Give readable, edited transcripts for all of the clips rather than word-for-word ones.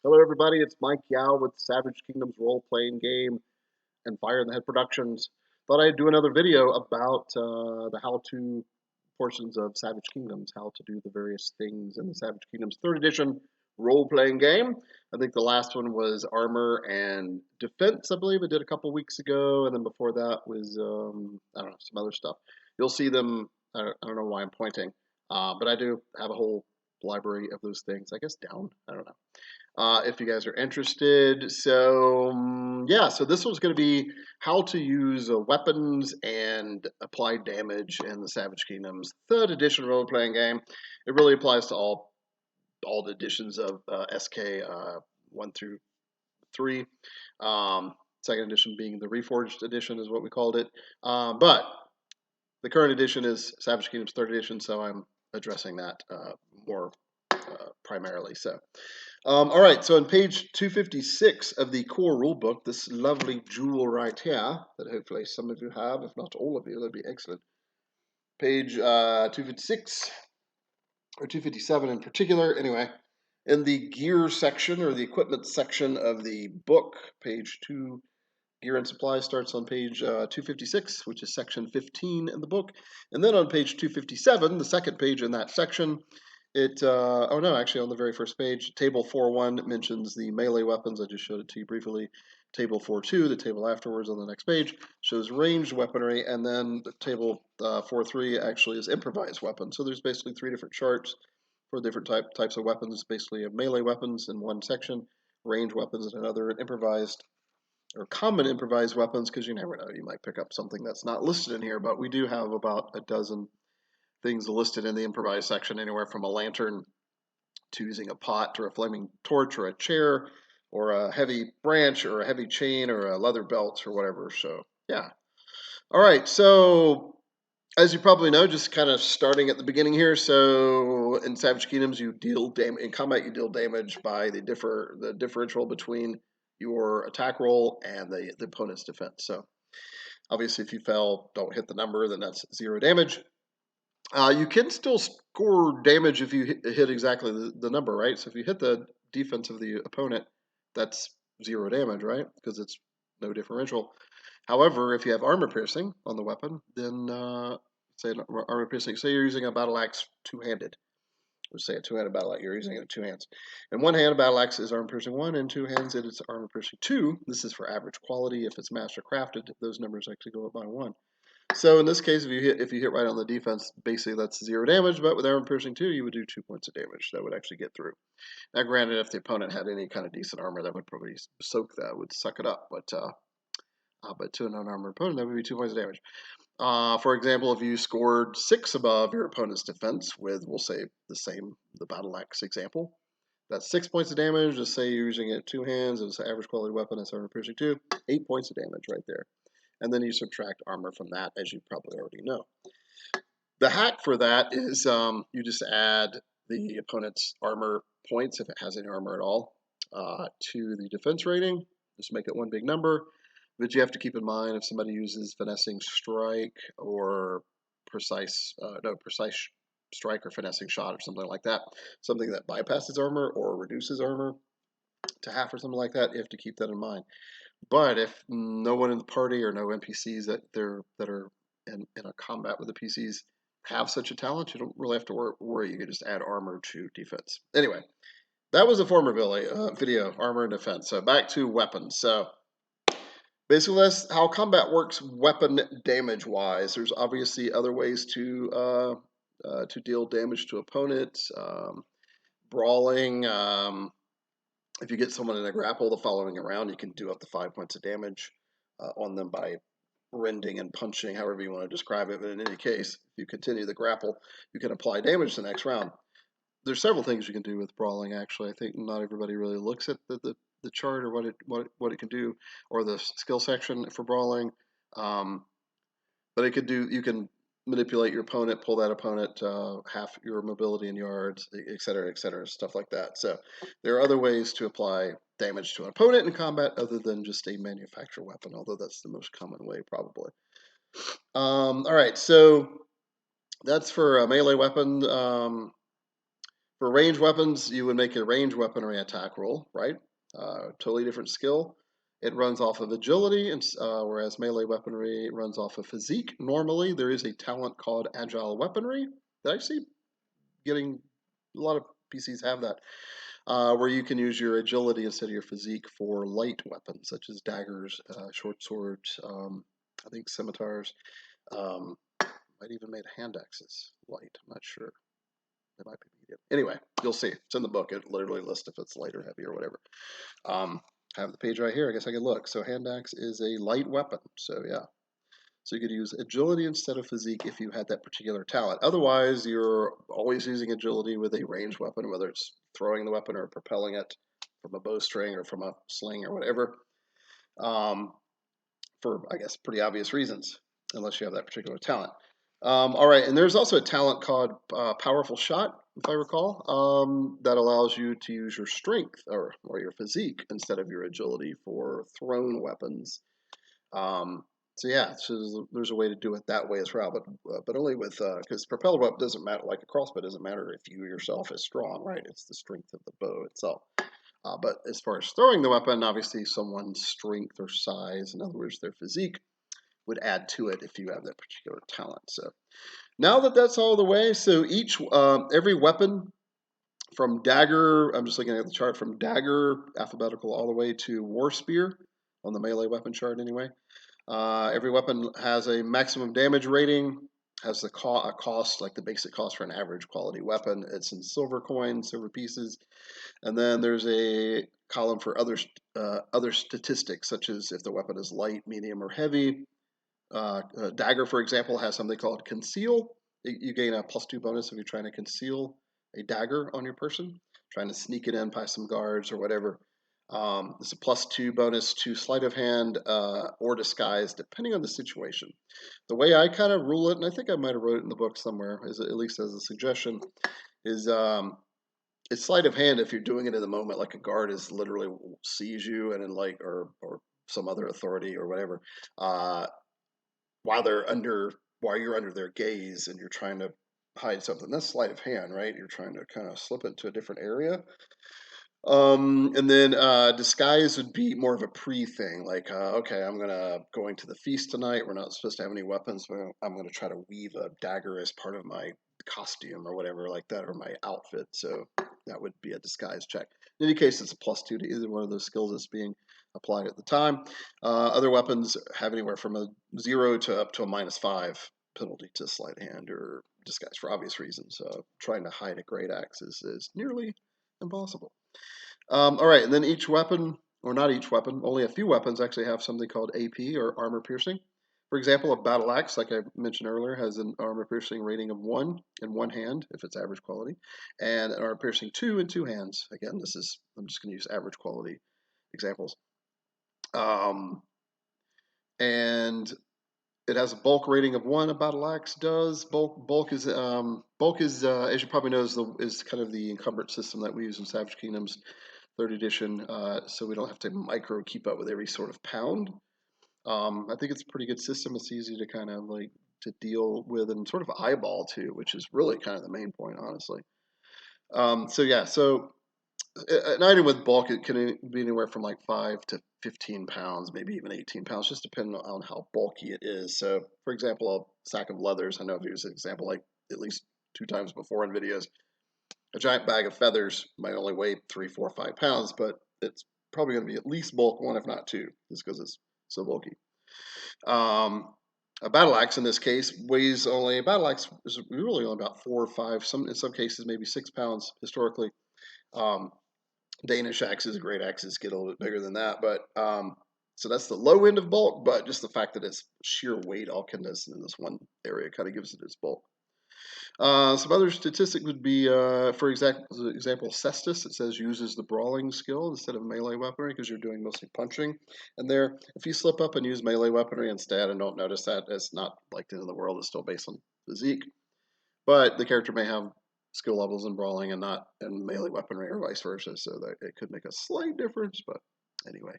Hello, everybody. It's Mike Yao with Savage Kingdoms role-playing game and Fire in the Head Productions. Thought I'd do another video about the how-to portions of Savage Kingdoms, how to do the various things in the Savage Kingdoms 3rd edition role-playing game. I think the last one was armor and defense, I believe. I did a couple weeks ago, and then before that was I don't know, some other stuff. You'll see them. I don't know why I'm pointing, but I do have a whole library of those things. I guess down. I don't know if you guys are interested. So, yeah, so this one's going to be how to use weapons and apply damage in the Savage Kingdoms 3rd edition role playing game. It really applies to all the editions of SK 1 through 3. 2nd edition being the Reforged edition is what we called it. But the current edition is Savage Kingdoms 3rd edition, so I'm addressing that more primarily. So, all right, so on page 256 of the core rulebook, this lovely jewel right here that hopefully some of you have, if not all of you, that'd be excellent. Page 256 or 257 in particular. Anyway, in the gear section or the equipment section of the book, page 2, gear and supplies starts on page 256, which is section 15 in the book. And then on page 257, the second page in that section, oh no, actually on the very first page, table 4.1 mentions the melee weapons. I just showed it to you briefly. Table 4.2, the table afterwards on the next page, shows ranged weaponry, and then the table 4.3 actually is improvised weapons. So there's basically 3 different charts for different types of weapons, basically melee weapons in one section, ranged weapons in another, and improvised or common improvised weapons, because you never know, you might pick up something that's not listed in here, but we do have about a dozen things listed in the improvised section, anywhere from a lantern to using a pot or a flaming torch or a chair or a heavy branch or a heavy chain or a leather belt or whatever. So, yeah. All right. So, as you probably know, just kind of starting at the beginning here. So, in Savage Kingdoms, you deal damage in combat. You deal damage by the differential between your attack roll and the opponent's defense. So, obviously, if you fail, don't hit the number, then that's 0 damage. You can still score damage if you hit exactly the number, right? So if you hit the defense of the opponent, that's 0 damage, right? Because it's no differential. However, if you have armor piercing on the weapon, then say armor piercing, say you're using a battle axe two-handed. Let's say a two-handed battle axe, you're using it in 2 hands. In 1 hand, a battle axe is armor piercing 1, in 2 hands it is armor piercing 2. This is for average quality. If it's master crafted, those numbers actually go up by 1. So in this case, if you hit right on the defense, basically that's 0 damage. But with armor piercing 2, you would do 2 points of damage. That would actually get through. Now, granted, if the opponent had any kind of decent armor, that would probably soak that, would suck it up. But to an unarmored opponent, that would be 2 points of damage. For example, if you scored 6 above your opponent's defense with, we'll say the battle axe example, that's 6 points of damage. Just say you're using it 2 hands, it's an average quality weapon, it's armor piercing 2, 8 points of damage right there. And then you subtract armor from that, as you probably already know. The hack for that is you just add the opponent's armor points, if it has any armor at all, to the defense rating. Just make it one big number. But you have to keep in mind if somebody uses finessing strike or precise strike or finessing shot or something like that, something that bypasses armor or reduces armor to half or something like that, you have to keep that in mind. But if no one in the party or no NPCs that are in a combat with the PCs have such a talent, you don't really have to worry. You can just add armor to defense. Anyway, that was a former video, armor and defense. So back to weapons. So basically, that's how combat works weapon damage wise. There's obviously other ways to deal damage to opponents. Brawling. If you get someone in a grapple the following round, you can do up to 5 points of damage on them by rending and punching, however you want to describe it. But in any case, if you continue the grapple, you can apply damage the next round. There's several things you can do with brawling. Actually, I think not everybody really looks at the chart or what it can do, or the skill section for brawling. But it could do. You can manipulate your opponent, pull that opponent half your mobility in yards, et cetera, stuff like that. So there are other ways to apply damage to an opponent in combat other than just a manufactured weapon, although that's the most common way probably. All right, so that's for a melee weapon. For range weapons, you would make a range weaponry attack roll, right? Totally different skill. It runs off of agility, and whereas melee weaponry runs off of physique. Normally, there is a talent called agile weaponry that I see getting a lot of PCs have that, where you can use your agility instead of your physique for light weapons such as daggers, short swords, I think scimitars. Um, might even made hand axes light. I'm not sure. It might be medium. Anyway, you'll see. It's in the book. It literally lists if it's light or heavy or whatever. I have the page right here. I guess I could look. So hand axe is a light weapon. So yeah. So you could use agility instead of physique if you had that particular talent. Otherwise, you're always using agility with a ranged weapon, whether it's throwing the weapon or propelling it from a bowstring or from a sling or whatever, um, for, I guess, pretty obvious reasons, unless you have that particular talent. All right, and there's also a talent called Powerful Shot, if I recall, that allows you to use your strength or your physique instead of your agility for thrown weapons. So yeah, so there's a way to do it that way as well, but only with because propelled weapon doesn't matter, like a crossbow doesn't matter if you yourself is strong, right? It's the strength of the bow itself. But as far as throwing the weapon, obviously someone's strength or size, in other words, their physique, would add to it if you have that particular talent. So now that that's all the way, so every weapon from dagger, I'm just looking at the chart from dagger alphabetical all the way to war spear on the melee weapon chart anyway. Every weapon has a maximum damage rating, has a cost, like the basic cost for an average quality weapon. It's in silver coins, silver pieces. And then there's a column for other statistics, such as if the weapon is light, medium, or heavy. A dagger, for example, has something called conceal. You gain a +2 bonus if you're trying to conceal a dagger on your person, trying to sneak it in by some guards or whatever. It's a +2 bonus to sleight of hand or disguise, depending on the situation. The way I kind of rule it, and I think I might have wrote it in the book somewhere, is at least as a suggestion, is it's sleight of hand if you're doing it in the moment, like a guard is literally sees you and then like or some other authority or whatever, uh, while while you're under their gaze and you're trying to hide something. That's sleight of hand, right? You're trying to kind of slip it to a different area. And then disguise would be more of a pre thing, like okay, going to the feast tonight. We're not supposed to have any weapons, but I'm gonna try to weave a dagger as part of my costume or whatever like that, or my outfit. So that would be a disguise check. In any case, it's a +2 to either one of those skills that's being applied at the time. Other weapons have anywhere from a 0 to up to a -5 penalty to sleight of hand or disguise for obvious reasons. Trying to hide a great axe is nearly impossible. All right, and then each weapon, or not each weapon, only a few weapons actually have something called AP or armor piercing. For example, a battle axe, like I mentioned earlier, has an armor piercing rating of 1 in one hand if it's average quality, and an armor piercing 2 in two hands. Again, I'm just going to use average quality examples. And it has a bulk rating of 1. A battle axe does. Bulk is as you probably know is kind of the encumbrance system that we use in Savage Kingdoms 3rd edition, so we don't have to micro keep up with every sort of pound. I think it's a pretty good system. It's easy to kind of like to deal with and sort of eyeball too, which is really kind of the main point, honestly. So an item with bulk, it can be anywhere from like 5 to 15 pounds, maybe even 18 pounds, just depending on how bulky it is. So, for example, a sack of leathers, I know I've used an example like at least 2 times before in videos. A giant bag of feathers might only weigh 3, 4, 5 pounds, but it's probably going to be at least bulk 1, if not 2, just because it's so bulky. A battle axe in this case weighs only, a battle axe is really only about 4 or 5, in some cases maybe 6 pounds historically. Danish axes, great axes get a little bit bigger than that, but so that's the low end of bulk, but just the fact that it's sheer weight all condensed in this one area kind of gives it its bulk. Some other statistic would be, for example, cestus. It says uses the brawling skill instead of melee weaponry because you're doing mostly punching. And there, if you slip up and use melee weaponry instead and don't notice that, it's not like the end of the world. It's still based on physique, but the character may have skill levels in brawling and not in melee weaponry or vice versa. So that it could make a slight difference, but anyway,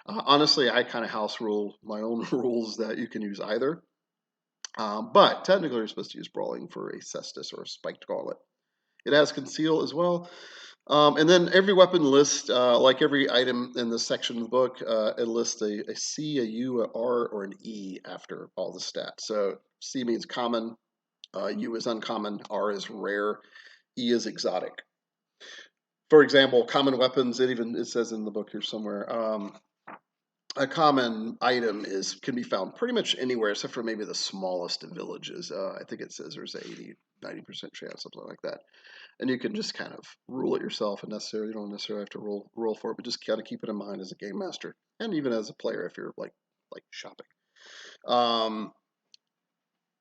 honestly, I kind of house rule my own rules that you can use either. But technically, you're supposed to use brawling for a cestus or a spiked gauntlet. It has conceal as well. And then every weapon list, like every item in this section of the book, it lists a C, a U, a R, or an E after all the stats. So C means common, U is uncommon, R is rare, E is exotic. For example, common weapons, it says in the book here somewhere, a common item can be found pretty much anywhere except for maybe the smallest of villages. I think it says there's a 90% chance, something like that. And you can just kind of rule it yourself, and you don't necessarily have to roll for it, but just kind of keep it in mind as a game master, and even as a player if you're like shopping. Um,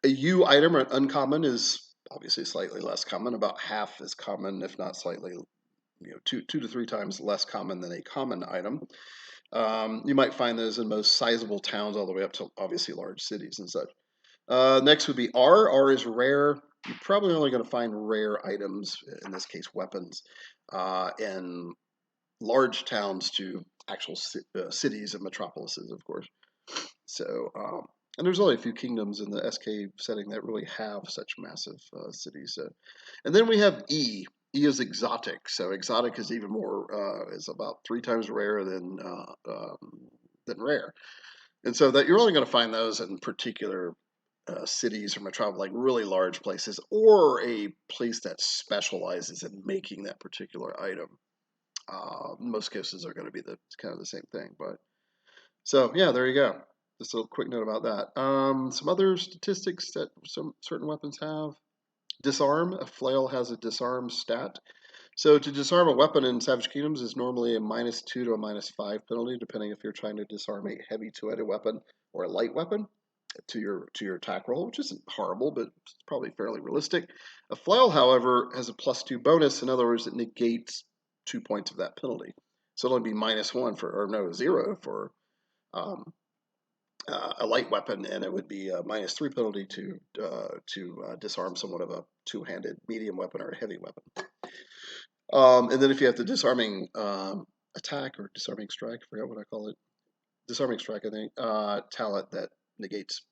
a U item or an uncommon is obviously slightly less common, about half as common, if not slightly, two to three times less common than a common item. You might find those in most sizable towns, all the way up to obviously large cities and such. Next would be R. R is rare. You're probably only going to find rare items, in this case weapons, in large towns to actual cities and metropolises, of course. So, and there's only a few kingdoms in the SK setting that really have such massive cities. So, and then we have E. E is exotic. So exotic is even more, is about three times rarer than rare. And so that you're only going to find those in particular cities or metropolis, like really large places, or a place that specializes in making that particular item. Most cases are going to be kind of the same thing. But so yeah, there you go. Just a little quick note about that. Some other statistics that some certain weapons have. Disarm. A flail has a disarm stat. So to disarm a weapon in Savage Kingdoms is normally a -2 to a -5 penalty, depending if you're trying to disarm a heavy two-handed weapon or a light weapon to your attack roll, which isn't horrible, but it's probably fairly realistic. A flail, however, has a +2 bonus. In other words, it negates 2 points of that penalty. So it'll only be -1 or no, 0 for um, a light weapon, and it would be a -3 penalty to disarm somewhat of a two-handed medium weapon or a heavy weapon. And then if you have the disarming attack or disarming strike, I forgot what I call it. Disarming strike, I think, talent that negates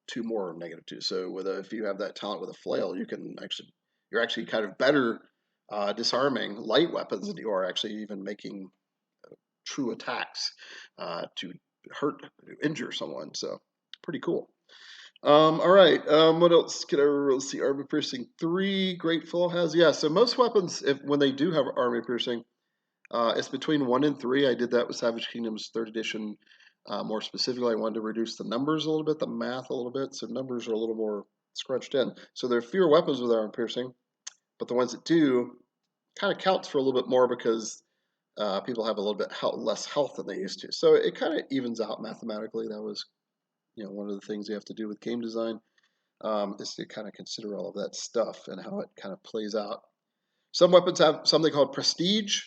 two more -2. So if you have that talent with a flail, you're actually kind of better disarming light weapons than you are actually even making true attacks to injure someone. So pretty cool. All right. What else can I let's see? Armor piercing 3. Great Flow has, yeah. So most weapons, when they do have armor piercing, it's between 1 and 3. I did that with Savage Kingdoms 3rd edition. More specifically, I wanted to reduce the numbers a little bit, the math a little bit, so numbers are a little more scrunched in. So there are fewer weapons with armor piercing, but the ones that do kind of counts for a little bit more because people have a little bit less health than they used to. So it kind of evens out mathematically. That was, one of the things you have to do with game design, is to kind of consider all of that stuff and how it kind of plays out. Some weapons have something called prestige.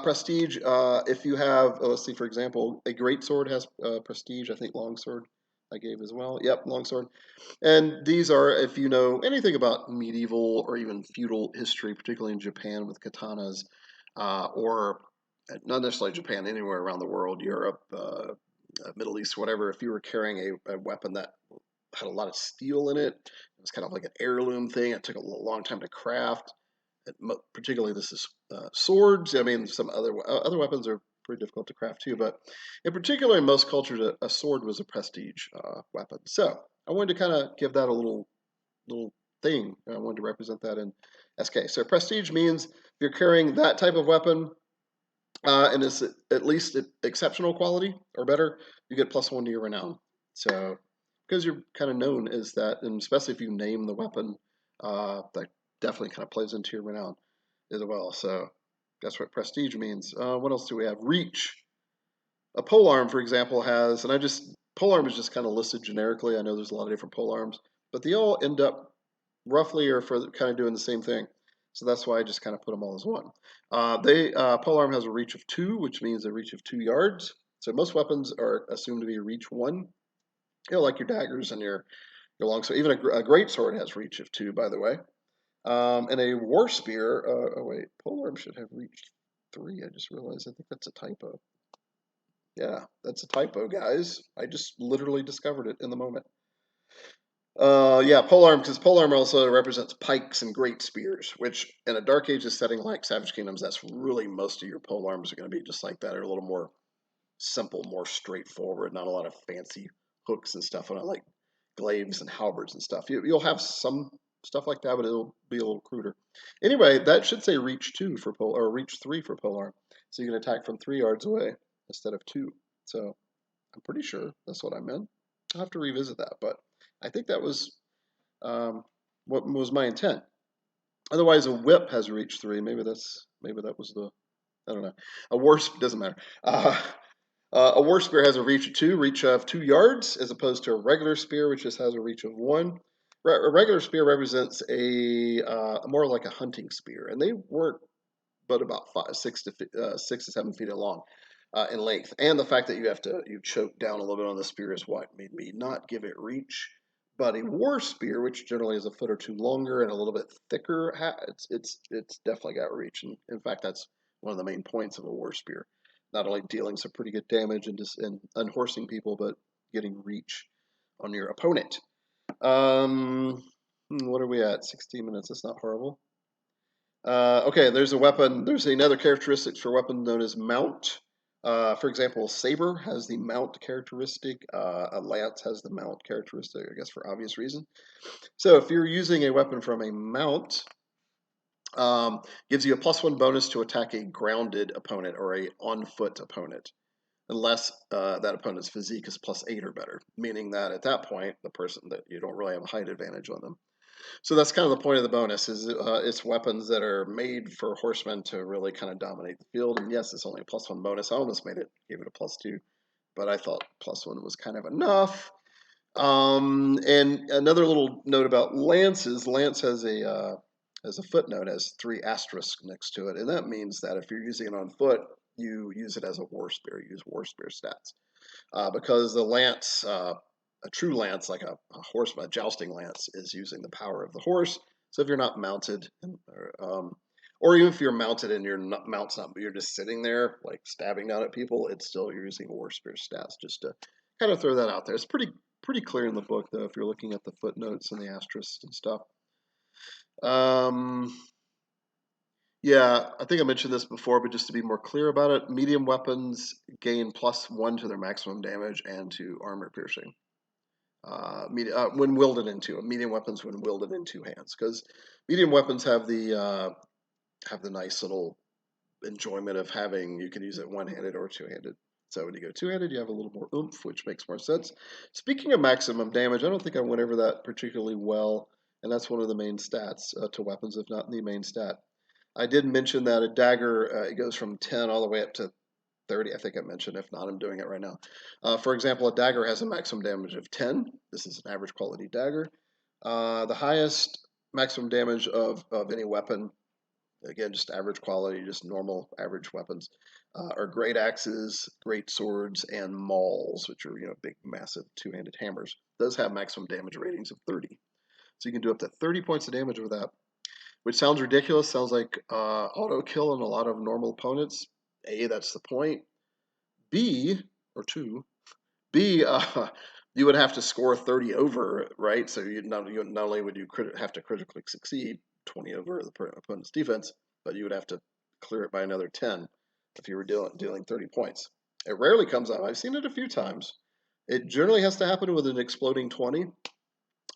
Prestige, if you have, let's see, for example, a great sword has prestige. I think longsword I gave as well. Yep, longsword. And these are, if you know anything about medieval or even feudal history, particularly in Japan with katanas, or not necessarily Japan, anywhere around the world, Europe, Middle East, whatever, if you were carrying a weapon that had a lot of steel in it, it was kind of like an heirloom thing. It took a long time to craft. Particularly, this is swords. I mean, some other weapons are pretty difficult to craft too, but in particular, in most cultures, a sword was a prestige weapon. So I wanted to kind of give that a little thing. I wanted to represent that in SK. So prestige means if you're carrying that type of weapon, and it's at least exceptional quality or better, you get +1 to your renown. So because you're kind of known as that, and especially if you name the weapon, that definitely kind of plays into your renown as well. So that's what prestige means. What else do we have? Reach. A polearm, for example, has, and polearm is just kind of listed generically. I know there's a lot of different polearms, but they all end up roughly or for kind of doing the same thing. So that's why I just kind of put them all as one. Polearm has a reach of 2, which means a reach of 2 yards. So most weapons are assumed to be reach 1. Like your daggers and your longsword. Even a great sword has reach of 2, by the way. And a war spear. Oh wait, polearm should have reach 3. I just realized. I think that's a typo. Yeah, that's a typo, guys. I just literally discovered it in the moment. Yeah, polearm, because polearm also represents pikes and great spears, which in a Dark Ages setting like Savage Kingdoms, that's really most of your polearms are going to be just like that, or a little more simple, more straightforward, not a lot of fancy hooks and stuff on it, like glaives and halberds and stuff. You'll have some stuff like that, but it'll be a little cruder. Anyway, that should say reach 2 for pole, or reach 3 for polearm, so you can attack from 3 yards away instead of 2. So I'm pretty sure that's what I meant. I'll have to revisit that, but I think that was um, what was my intent. Otherwise, a whip has reach 3. Maybe that was the, I don't know. A war doesn't matter. A war spear has a reach of 2, reach of 2 yards, as opposed to a regular spear, which just has a reach of 1. A regular spear represents a more like a hunting spear, and they weren't but about 6 to 7 feet long in length. And the fact that you choke down a little bit on the spear is what made me not give it reach. But a war spear, which generally is a foot or two longer and a little bit thicker, it's definitely got reach. And in fact, that's one of the main points of a war spear. Not only dealing some pretty good damage and unhorsing people, but getting reach on your opponent. What are we at? 16 minutes. That's not horrible. Okay, there's a weapon. There's another characteristic for a weapon known as mount. For example, saber has the mount characteristic. A lance has the mount characteristic, I guess for obvious reason. So if you're using a weapon from a mount, gives you a +1 bonus to attack a grounded opponent or a on-foot opponent, unless that opponent's physique is +8 or better, meaning that at that point, the person that you don't really have a height advantage on them. So that's kind of the point of the bonus is it's weapons that are made for horsemen to really kind of dominate the field. And yes, it's only a +1 bonus. I almost gave it a +2, but I thought +1 was kind of enough. And another little note about lances. Lance has a footnote, has 3 asterisks next to it, and that means that if you're using it on foot, you use it as a war spear. You use war spear stats because the lance, a true lance, like a horseman, a jousting lance, is using the power of the horse. So if you're not mounted, or even if you're mounted and your mount's not, you're just sitting there like stabbing down at people, it's still you're using war spear stats. Just to kind of throw that out there. It's pretty clear in the book though if you're looking at the footnotes and the asterisks and stuff. Um, yeah, I think I mentioned this before, but just to be more clear about it, medium weapons gain +1 to their maximum damage and to armor piercing. When wielded in two, medium weapons when wielded in two hands, because medium weapons have the nice little enjoyment of having you can use it one-handed or two-handed. So when you go two-handed, you have a little more oomph, which makes more sense. Speaking of maximum damage, I don't think I went over that particularly well, and that's one of the main stats to weapons, if not the main stat. I did mention that a dagger it goes from 10 all the way up to 30. I think I mentioned. If not, I'm doing it right now. For example, a dagger has a maximum damage of 10. This is an average quality dagger. The highest maximum damage of any weapon, again, just average quality, just normal average weapons, are great axes, great swords, and mauls, which are big, massive two-handed hammers. Those have maximum damage ratings of 30. So you can do up to 30 points of damage with that, which sounds ridiculous. Sounds like auto kill on a lot of normal opponents. A, that's the point. B, or two, B, you would have to score 30 over, right? So not only would you have to critically succeed 20 over the opponent's defense, but you would have to clear it by another 10 if you were dealing 30 points. It rarely comes up. I've seen it a few times. It generally has to happen with an exploding 20.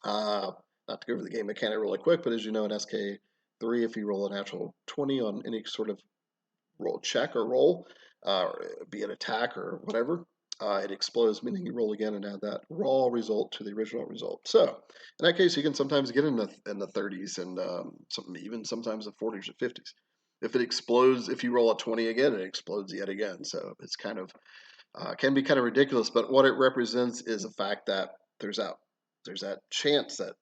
Not to go over the game mechanic really quick, but as you know, in SK3, if you roll a natural 20 on any sort of roll check or roll, be it attack or whatever, it explodes, meaning you roll again and add that raw result to the original result. So in that case, you can sometimes get in the 30s and even sometimes the 40s or 50s. If it explodes, if you roll a 20 again, it explodes yet again. So it's kind of can be kind of ridiculous, but what it represents is the fact that there's that chance that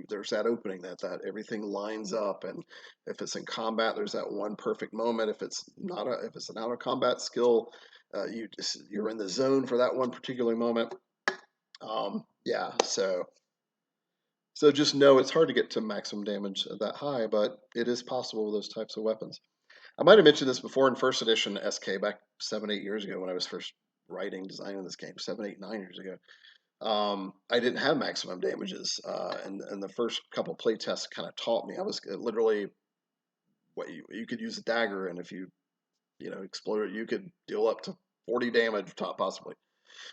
there's that opening that everything lines up, and if it's in combat, there's that one perfect moment. If it's not if it's an out of combat skill, you're in the zone for that one particular moment. Yeah, so just know it's hard to get to maximum damage that high, but it is possible with those types of weapons. I might have mentioned this before in first edition SK back 7-8 years ago when I was first designing this game, 7, 8, 9 years ago. I didn't have maximum damages, and the first couple play tests kind of taught me. I was literally what you could use a dagger, and if you know explode it, you could deal up to 40 damage, top possibly.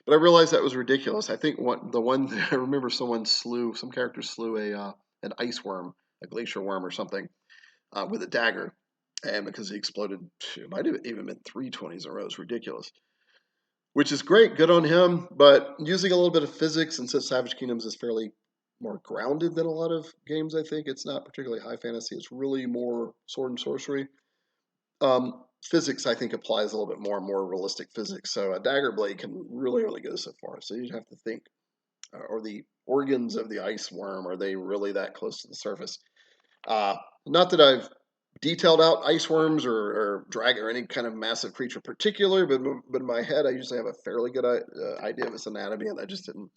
But I realized that was ridiculous. I think the one I remember some character slew an ice worm, a glacier worm or something, with a dagger, and because he exploded, it might have even been 320s in a row. It's ridiculous. Which is great, good on him. But using a little bit of physics, and since Savage Kingdoms is fairly more grounded than a lot of games, I think it's not particularly high fantasy. It's really more sword and sorcery. Physics, I think, applies a little bit more and more realistic physics. So a dagger blade can really only go so far. So you'd have to think, are the organs of the ice worm, are they really that close to the surface? Uh, Not that I've detailed out ice worms or dragon or any kind of massive creature in particular, but in my head, I usually have a fairly good idea of its anatomy, and that just didn't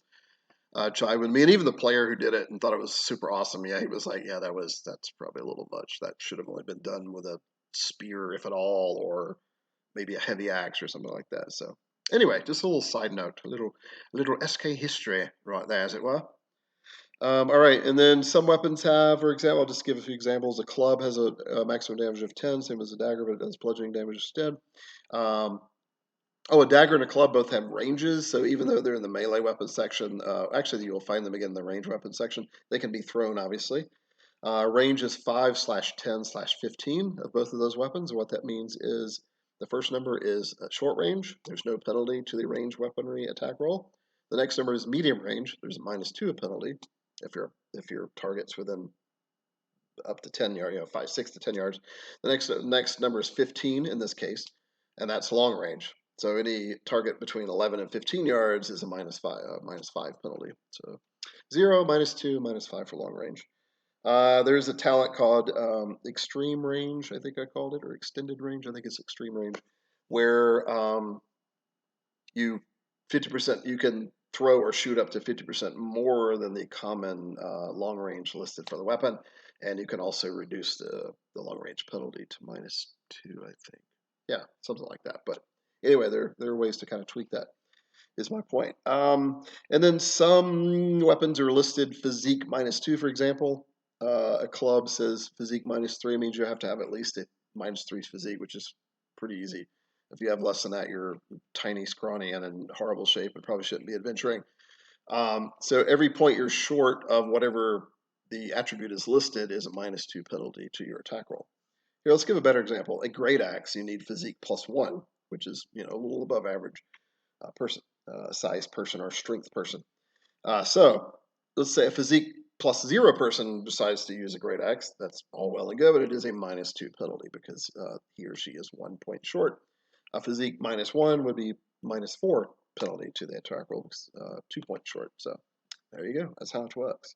jive with me. And even the player who did it and thought it was super awesome, yeah, he was like, yeah, that's probably a little much. That should have only been done with a spear, if at all, or maybe a heavy axe or something like that. So anyway, just a little side note, a little SK history right there, as it were. All right, and then some weapons have, for example, I'll just give a few examples. A club has a maximum damage of 10, same as a dagger, but it does bludgeoning damage instead. Um, a dagger and a club both have ranges, so even though they're in the melee weapon section, actually you'll find them again in the range weapon section. They can be thrown, obviously. Range is 5/10/15 of both of those weapons. What that means is the first number is short range. There's no penalty to the range weaponry attack roll. The next number is medium range. There's a -2 penalty if your target's within up to 10 yards, 6 to 10 yards. The next number is 15 in this case, and that's long range. So any target between 11 and 15 yards is a -5 penalty. So 0, -2, -5 for long range. There's a talent called Extreme Range, I think I called it, or Extended Range. I think it's Extreme Range, where you 50% you can throw or shoot up to 50% more than the common long range listed for the weapon, and you can also reduce the long range penalty to -2, I think. Yeah, something like that. But anyway, there are ways to kind of tweak that. Is my point. And then some weapons are listed physique -2, for example. A club says physique -3 means you have to have at least a -3 physique, which is pretty easy. If you have less than that, you're tiny, scrawny, and in horrible shape and probably shouldn't be adventuring. So every point you're short of whatever the attribute is listed is a -2 penalty to your attack roll. Here, let's give a better example. A great axe, you need physique +1, which is a little above average person, size person or strength person. So let's say a physique +0 person decides to use a great axe. That's all well and good, but it is a -2 penalty because he or she is 1 point short. A physique -1 would be -4 penalty to the attack roll, 2 points short. So there you go. That's how it works.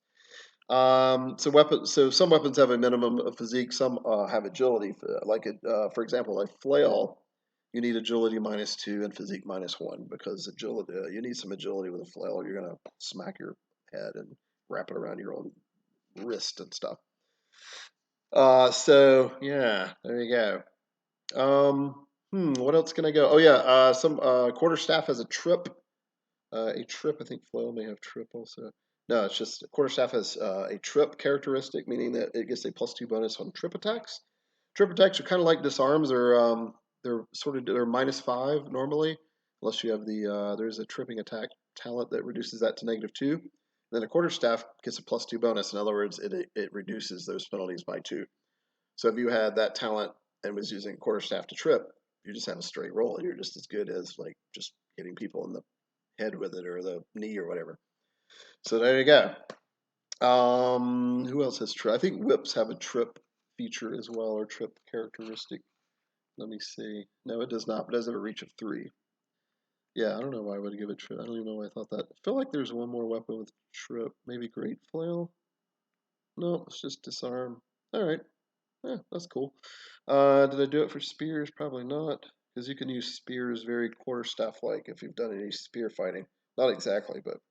So some weapons have a minimum of physique. Some have agility. For example, a flail. You need agility -2 and physique -1 because agility. You need some agility with a flail, or you're gonna smack your head and wrap it around your own wrist and stuff. So yeah, there you go. What else can I go? Oh yeah, some quarterstaff has a trip. I think flail may have trip also. No, it's just quarterstaff has a trip characteristic, meaning that it gets a +2 bonus on trip attacks. Trip attacks are kind of like disarms. They're -5 normally, unless you have there's a tripping attack talent that reduces that to -2. Then a quarterstaff gets a +2 bonus. In other words, it reduces those penalties by 2. So if you had that talent and was using quarterstaff to trip, you just have a straight roll. You're just as good as like just hitting people in the head with it or the knee or whatever. So there you go. Who else has trip? I think whips have a trip feature as well, or trip characteristic. Let me see. No, it does not. But it does have a reach of 3. Yeah, I don't know why I would give it trip. I don't even know why I thought that. I feel like there's one more weapon with trip. Maybe great flail. No, it's just disarm. All right. Yeah, that's cool. Did I do it for spears? Probably not, because you can use spears very quarterstaff-like if you've done any spear fighting. Not exactly, but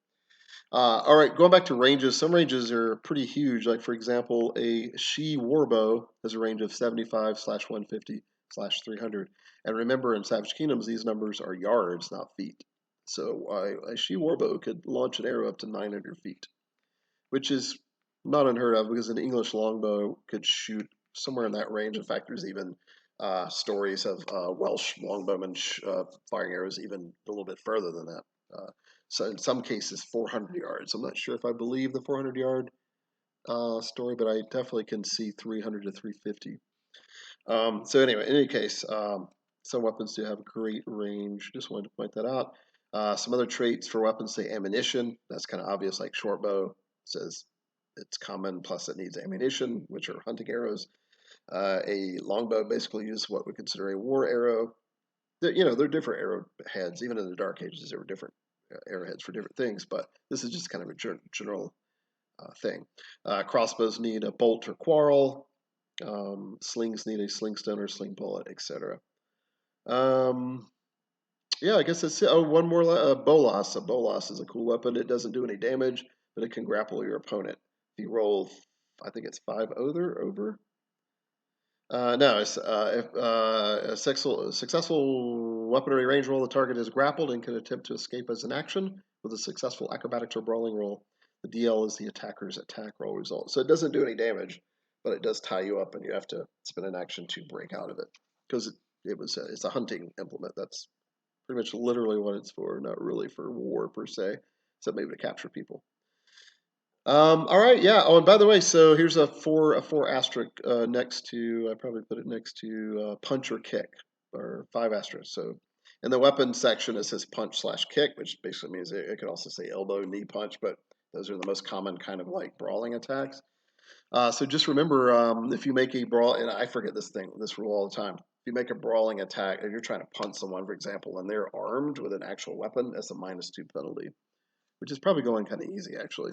all right, going back to ranges, some ranges are pretty huge. Like, for example, a she warbow has a range of 75/150/300. And remember, in Savage Kingdoms, these numbers are yards, not feet. So a Shi warbow could launch an arrow up to 900 feet, which is not unheard of because an English longbow could shoot somewhere in that range. In fact, there's even stories of Welsh longbowmen firing arrows even a little bit further than that. So in some cases, 400 yards. I'm not sure if I believe the 400-yard story, but I definitely can see 300 to 350. So anyway, in any case, some weapons do have great range. Just wanted to point that out. Some other traits for weapons, say ammunition. That's kind of obvious, like short bow says it's common, plus it needs ammunition, which are hunting arrows. A longbow basically uses what we consider a war arrow. They're different arrow heads. Even in the Dark Ages, there were different arrowheads for different things, but this is just kind of a general thing. Crossbows need a bolt or quarrel. Slings need a slingstone or sling bullet, etc. Yeah, I guess that's it. Oh, one more. Bolas. A bolas is a cool weapon. It doesn't do any damage, but it can grapple your opponent. If you roll, I think it's 5 over. No, it's if a successful weaponry range roll, the target is grappled and can attempt to escape as an action. With a successful acrobatics or brawling roll, the DL is the attacker's attack roll result. So it doesn't do any damage, but it does tie you up, and you have to spend an action to break out of it because it's a hunting implement. That's pretty much literally what it's for, not really for war per se, except maybe to capture people. All right, yeah. Oh, and by the way, so here's a four asterisk next to. I probably put it next to punch or kick, or 5 asterisks. So in the weapon section, it says punch/kick, which basically means it could also say elbow, knee punch, but those are the most common kind of like brawling attacks. So just remember, if you make a brawl, and I forget this rule all the time. If you make a brawling attack, if you're trying to punch someone, for example, and they're armed with an actual weapon, that's a -2 penalty, which is probably going kind of easy actually.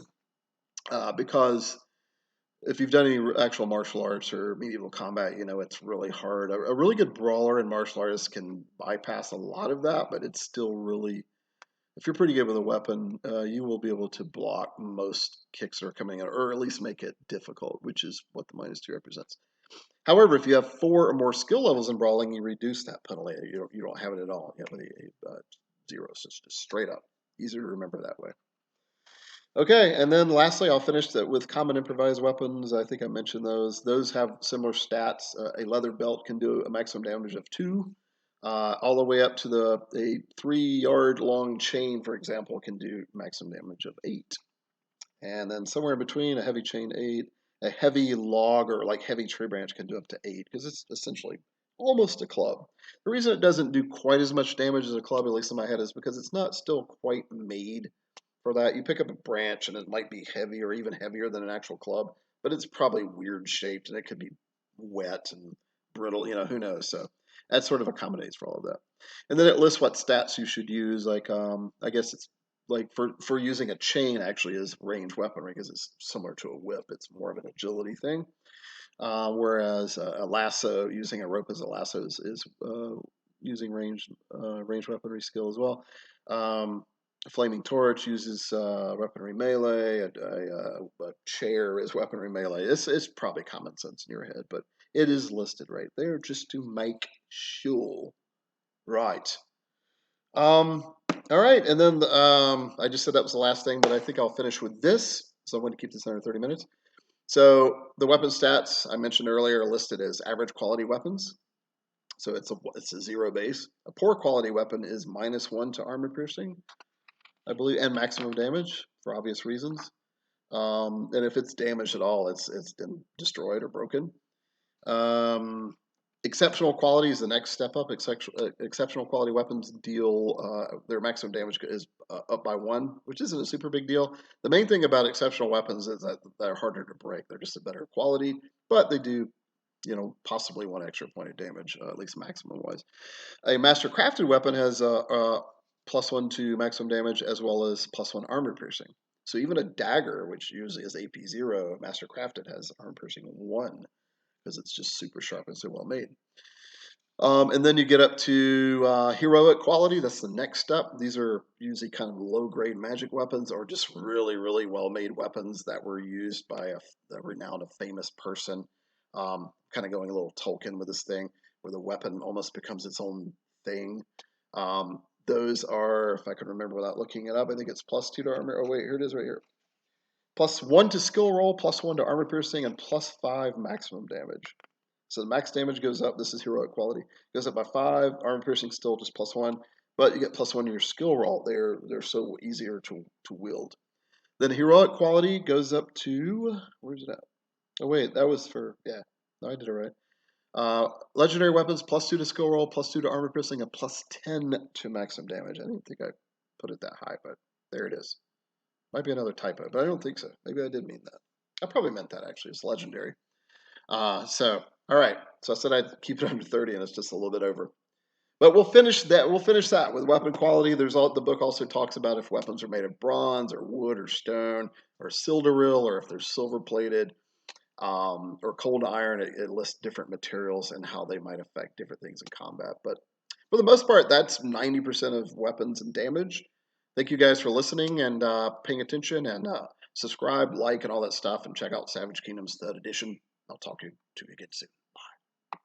Because if you've done any actual martial arts or medieval combat, you know it's really hard. A really good brawler in martial arts can bypass a lot of that, but it's still really, if you're pretty good with a weapon, you will be able to block most kicks that are coming out, or at least make it difficult, which is what the -2 represents. However, if you have 4 or more skill levels in brawling, you reduce that penalty. You don't have it at all. You have a 0, so it's just straight up. Easier to remember that way. Okay, and then lastly, I'll finish that with common improvised weapons. I think I mentioned those. Those have similar stats. A leather belt can do a maximum damage of 2, all the way up to a 3-yard long chain, for example, can do maximum damage of 8. And then somewhere in between, a heavy chain 8, a heavy log or like heavy tree branch can do up to 8 because it's essentially almost a club. The reason it doesn't do quite as much damage as a club, at least in my head, is because it's not still quite made for that. You pick up a branch and it might be heavy or even heavier than an actual club, but it's probably weird shaped and it could be wet and brittle, who knows. So that sort of accommodates for all of that. And then it lists what stats you should use. Like, I guess it's like for using a chain actually is range weaponry because it's similar to a whip. It's more of an agility thing. Whereas a lasso, using a rope as a lasso is using range weaponry skill as well. A flaming torch uses weaponry melee. A chair is weaponry melee. It's probably common sense in your head, but it is listed right there just to make sure. Right. All right, and then I just said that was the last thing, but I think I'll finish with this. So I'm going to keep this under 30 minutes. So the weapon stats I mentioned earlier are listed as average quality weapons. So it's a 0 base. A poor quality weapon is -1 to armor piercing, I believe, and maximum damage for obvious reasons. And if it's damaged at all, it's been destroyed or broken. Um, Exceptional quality is the next step up. Exceptional quality weapons deal their maximum damage is up by 1, which isn't a super big deal. The main thing about exceptional weapons is that they're harder to break. They're just a better quality, but they do, possibly 1 extra point of damage, at least maximum wise. A master crafted weapon has +1 to maximum damage as well as +1 armor piercing. So even a dagger, which usually is AP 0, master crafted has armor piercing 1 because it's just super sharp and so well made. And then you get up to heroic quality. That's the next step. These are usually kind of low-grade magic weapons or just really, really well-made weapons that were used by a renowned, a famous person. Kind of going a little Tolkien with this thing, where the weapon almost becomes its own thing. those are, if I can remember without looking it up, I think it's +2 to armor. Oh wait, here it is right here. +1 to skill roll, +1 to armor piercing, and +5 maximum damage. So the max damage goes up. This is heroic quality. Goes up by 5. Armor piercing still just +1, but you get +1 in your skill roll. They're so easier to wield. Then heroic quality goes up to, where's it at? Oh wait, that was for, yeah. No, I did it right. Legendary weapons +2 to skill roll, +2 to armor piercing, and +10 to maximum damage. I didn't think I put it that high, but there it is. Might be another typo, but I don't think so. Maybe I did mean that. I probably meant that actually. It's legendary. All right. So I said I'd keep it under 30, and it's just a little bit over. But we'll finish that. We'll finish that with weapon quality. The book also talks about if weapons are made of bronze or wood or stone or sildaril, or if they're silver plated or cold iron. It lists different materials and how they might affect different things in combat. But for the most part, that's 90% of weapons and damage. Thank you guys for listening and paying attention, and subscribe, like, and all that stuff, and check out Savage Kingdoms 3rd Edition. I'll talk to you again soon. Bye.